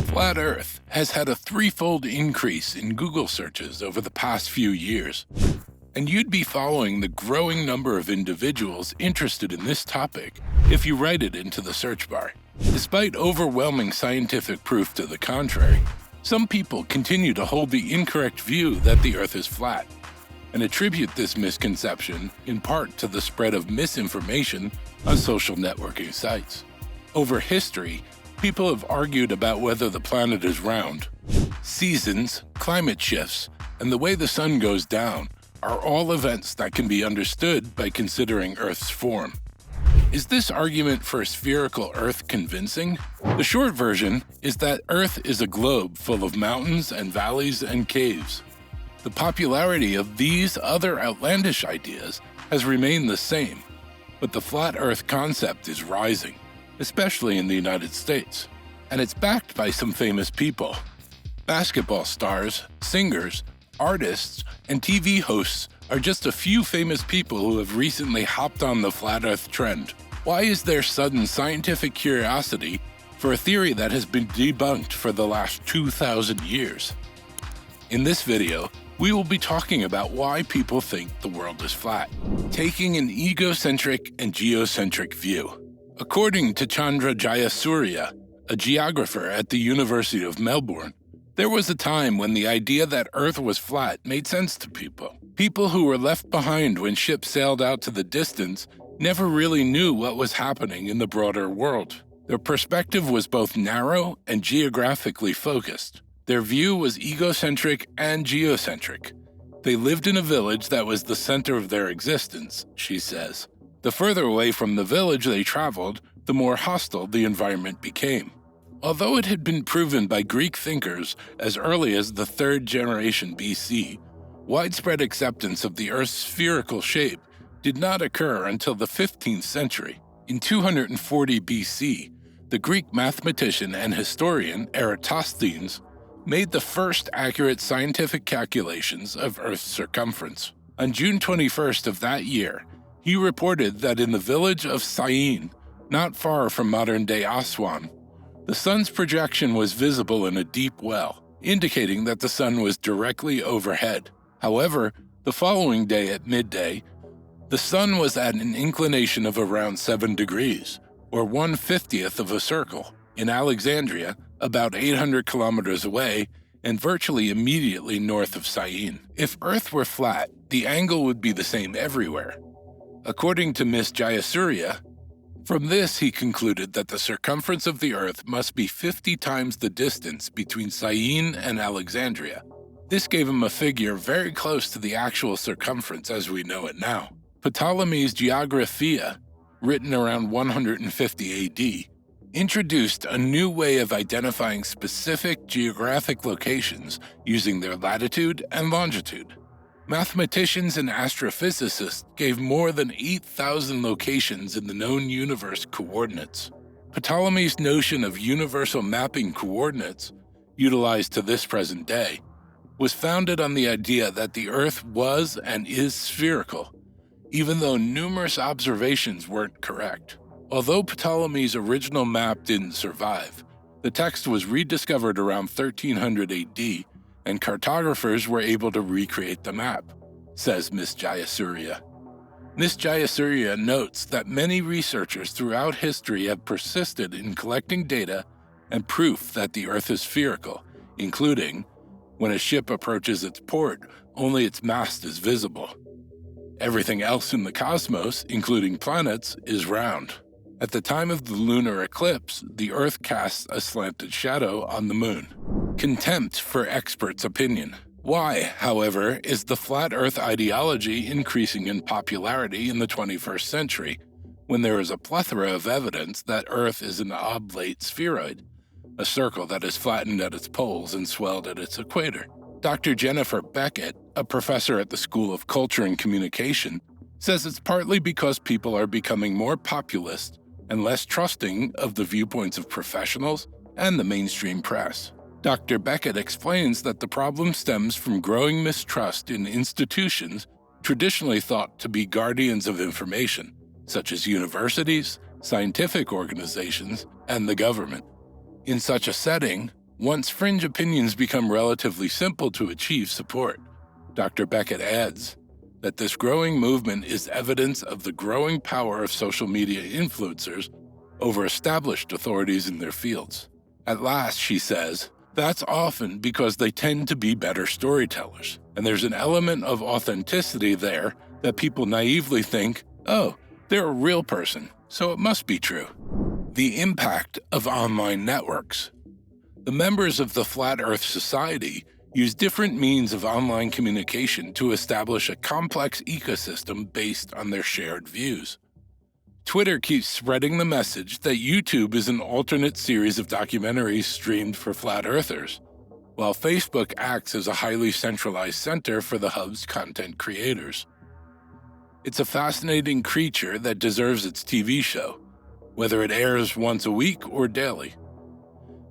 Flat Earth has had a threefold increase in Google searches over the past few years, and you'd be following the growing number of individuals interested in this topic if you write it into the search bar. Despite overwhelming scientific proof to the contrary, some people continue to hold the incorrect view that the Earth is flat, and attribute this misconception in part to the spread of misinformation on social networking sites. Over history, people have argued about whether the planet is round. Seasons, climate shifts, and the way the sun goes down are all events that can be understood by considering Earth's form. Is this argument for a spherical Earth convincing? The short version is that Earth is a globe full of mountains and valleys and caves. The popularity of these other outlandish ideas has remained the same, but the flat Earth concept is rising, especially in the United States, and it's backed by some famous people. Basketball stars, singers, artists, and TV hosts are just a few famous people who have recently hopped on the flat Earth trend. Why is there sudden scientific curiosity for a theory that has been debunked for the last 2,000 years? In this video, we will be talking about why people think the world is flat, taking an egocentric and geocentric view. According to Chandra Jayasuriya, a geographer at the University of Melbourne, there was a time when the idea that Earth was flat made sense to people. People who were left behind when ships sailed out to the distance never really knew what was happening in the broader world. Their perspective was both narrow and geographically focused. Their view was egocentric and geocentric. They lived in a village that was the center of their existence, she says. The further away from the village they traveled, the more hostile the environment became. Although it had been proven by Greek thinkers as early as the 3rd generation BC, widespread acceptance of the Earth's spherical shape did not occur until the 15th century. In 240 BC, the Greek mathematician and historian Eratosthenes made the first accurate scientific calculations of Earth's circumference. On June 21st of that year, he reported that in the village of Syene, not far from modern-day Aswan, the sun's projection was visible in a deep well, indicating that the sun was directly overhead. However, the following day at midday, the sun was at an inclination of around 7 degrees, or 1/50th of a circle, in Alexandria, about 800 kilometers away, and virtually immediately north of Syene. If Earth were flat, the angle would be the same everywhere. According to Ms. Jayasuriya, from this he concluded that the circumference of the Earth must be 50 times the distance between Syene and Alexandria. This gave him a figure very close to the actual circumference as we know it now. Ptolemy's Geographia, written around 150 AD, introduced a new way of identifying specific geographic locations using their latitude and longitude. Mathematicians and astrophysicists gave more than 8,000 locations in the known universe coordinates. Ptolemy's notion of universal mapping coordinates, utilized to this present day, was founded on the idea that the Earth was and is spherical, even though numerous observations weren't correct. Although Ptolemy's original map didn't survive, the text was rediscovered around 1300 AD, and cartographers were able to recreate the map, says Ms. Jayasuriya. Ms. Jayasuriya notes that many researchers throughout history have persisted in collecting data and proof that the Earth is spherical, including, when a ship approaches its port, only its mast is visible. Everything else in the cosmos, including planets, is round. At the time of the lunar eclipse, the Earth casts a slanted shadow on the moon. Contempt for experts' opinion. Why, however, is the flat Earth ideology increasing in popularity in the 21st century, when there is a plethora of evidence that Earth is an oblate spheroid, a circle that is flattened at its poles and swelled at its equator? Dr. Jennifer Beckett, a professor at the School of Culture and Communication, says it's partly because people are becoming more populist and less trusting of the viewpoints of professionals and the mainstream press. Dr. Beckett explains that the problem stems from growing mistrust in institutions traditionally thought to be guardians of information, such as universities, scientific organizations, and the government. In such a setting, once fringe opinions become relatively simple to achieve support. Dr. Beckett adds that this growing movement is evidence of the growing power of social media influencers over established authorities in their fields. At last, she says, that's often because they tend to be better storytellers, and there's an element of authenticity there that people naively think, oh, they're a real person, so it must be true. The impact of online networks. The members of the Flat Earth Society use different means of online communication to establish a complex ecosystem based on their shared views. Twitter keeps spreading the message that YouTube is an alternate series of documentaries streamed for flat earthers, while Facebook acts as a highly centralized center for the hub's content creators. It's a fascinating creature that deserves its TV show, whether it airs once a week or daily.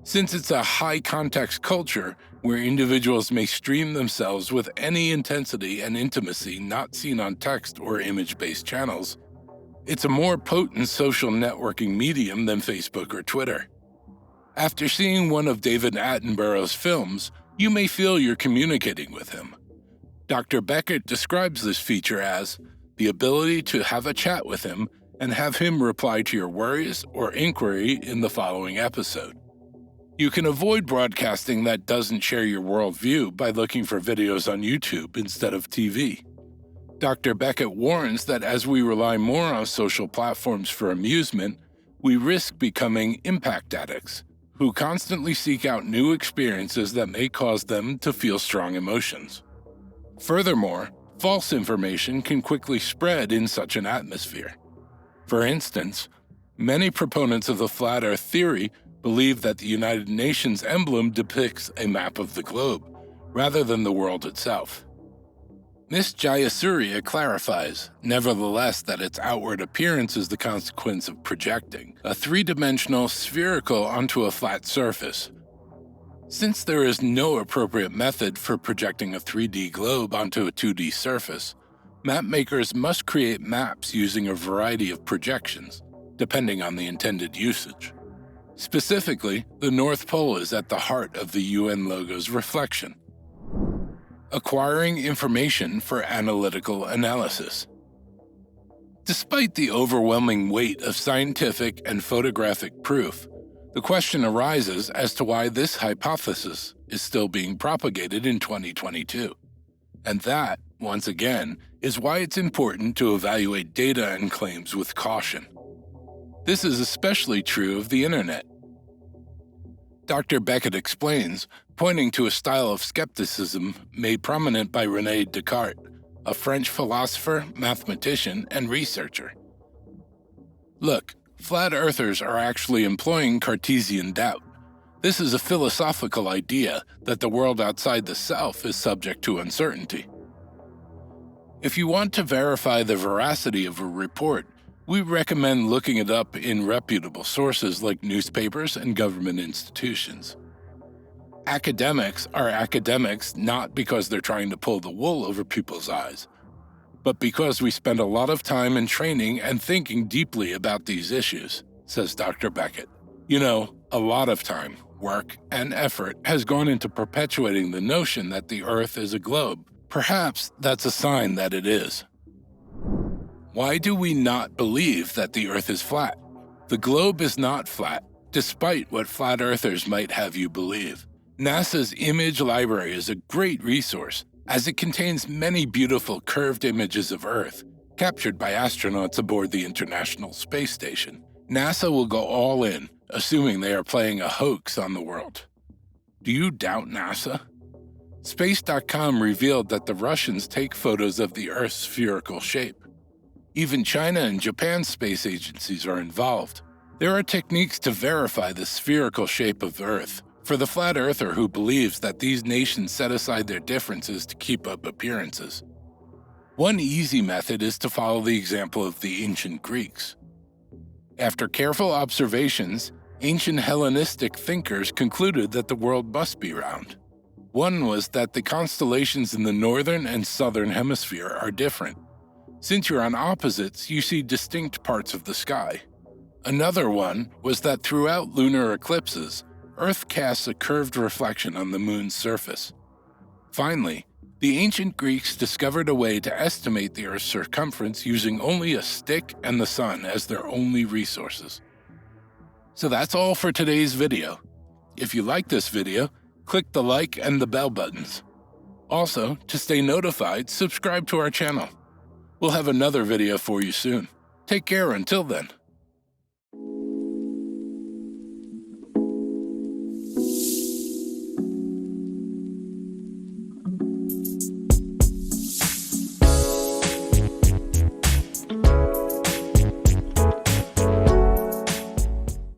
Since it's a high-context culture where individuals may stream themselves with any intensity and intimacy not seen on text or image-based channels, it's a more potent social networking medium than Facebook or Twitter. After seeing one of David Attenborough's films, you may feel you're communicating with him. Dr. Beckett describes this feature as the ability to have a chat with him and have him reply to your worries or inquiry in the following episode. You can avoid broadcasting that doesn't share your worldview by looking for videos on YouTube instead of TV. Dr. Beckett warns that as we rely more on social platforms for amusement, we risk becoming impact addicts, who constantly seek out new experiences that may cause them to feel strong emotions. Furthermore, false information can quickly spread in such an atmosphere. For instance, many proponents of the flat Earth theory believe that the United Nations emblem depicts a map of the globe, rather than the world itself. Ms. Jayasuriya clarifies, nevertheless, that its outward appearance is the consequence of projecting a three-dimensional spherical onto a flat surface. Since there is no appropriate method for projecting a 3D globe onto a 2D surface, map makers must create maps using a variety of projections, depending on the intended usage. Specifically, the North Pole is at the heart of the UN logo's reflection. Acquiring information for analytical analysis. Despite the overwhelming weight of scientific and photographic proof, the question arises as to why this hypothesis is still being propagated in 2022. And that, once again, is why it's important to evaluate data and claims with caution. This is especially true of the internet. Dr. Beckett explains, pointing to a style of skepticism made prominent by René Descartes, a French philosopher, mathematician, and researcher. Look, flat earthers are actually employing Cartesian doubt. This is a philosophical idea that the world outside the self is subject to uncertainty. If you want to verify the veracity of a report, we recommend looking it up in reputable sources like newspapers and government institutions. Academics are academics not because they're trying to pull the wool over people's eyes, but because we spend a lot of time in training and thinking deeply about these issues, says Dr. Beckett. You know, a lot of time, work, and effort has gone into perpetuating the notion that the Earth is a globe. Perhaps that's a sign that it is. Why do we not believe that the Earth is flat? The globe is not flat, despite what flat earthers might have you believe. NASA's image library is a great resource, as it contains many beautiful curved images of Earth, captured by astronauts aboard the International Space Station. NASA will go all in, assuming they are playing a hoax on the world. Do you doubt NASA? Space.com revealed that the Russians take photos of the Earth's spherical shape. Even China and Japan's space agencies are involved. There are techniques to verify the spherical shape of Earth for the flat earther who believes that these nations set aside their differences to keep up appearances. One easy method is to follow the example of the ancient Greeks. After careful observations, ancient Hellenistic thinkers concluded that the world must be round. One was that the constellations in the northern and southern hemisphere are different. Since you're on opposites, you see distinct parts of the sky. Another one was that throughout lunar eclipses, Earth casts a curved reflection on the moon's surface. Finally, the ancient Greeks discovered a way to estimate the Earth's circumference using only a stick and the sun as their only resources. So that's all for today's video. If you like this video, click the like and the bell buttons. Also, to stay notified, subscribe to our channel. We'll have another video for you soon. Take care until then.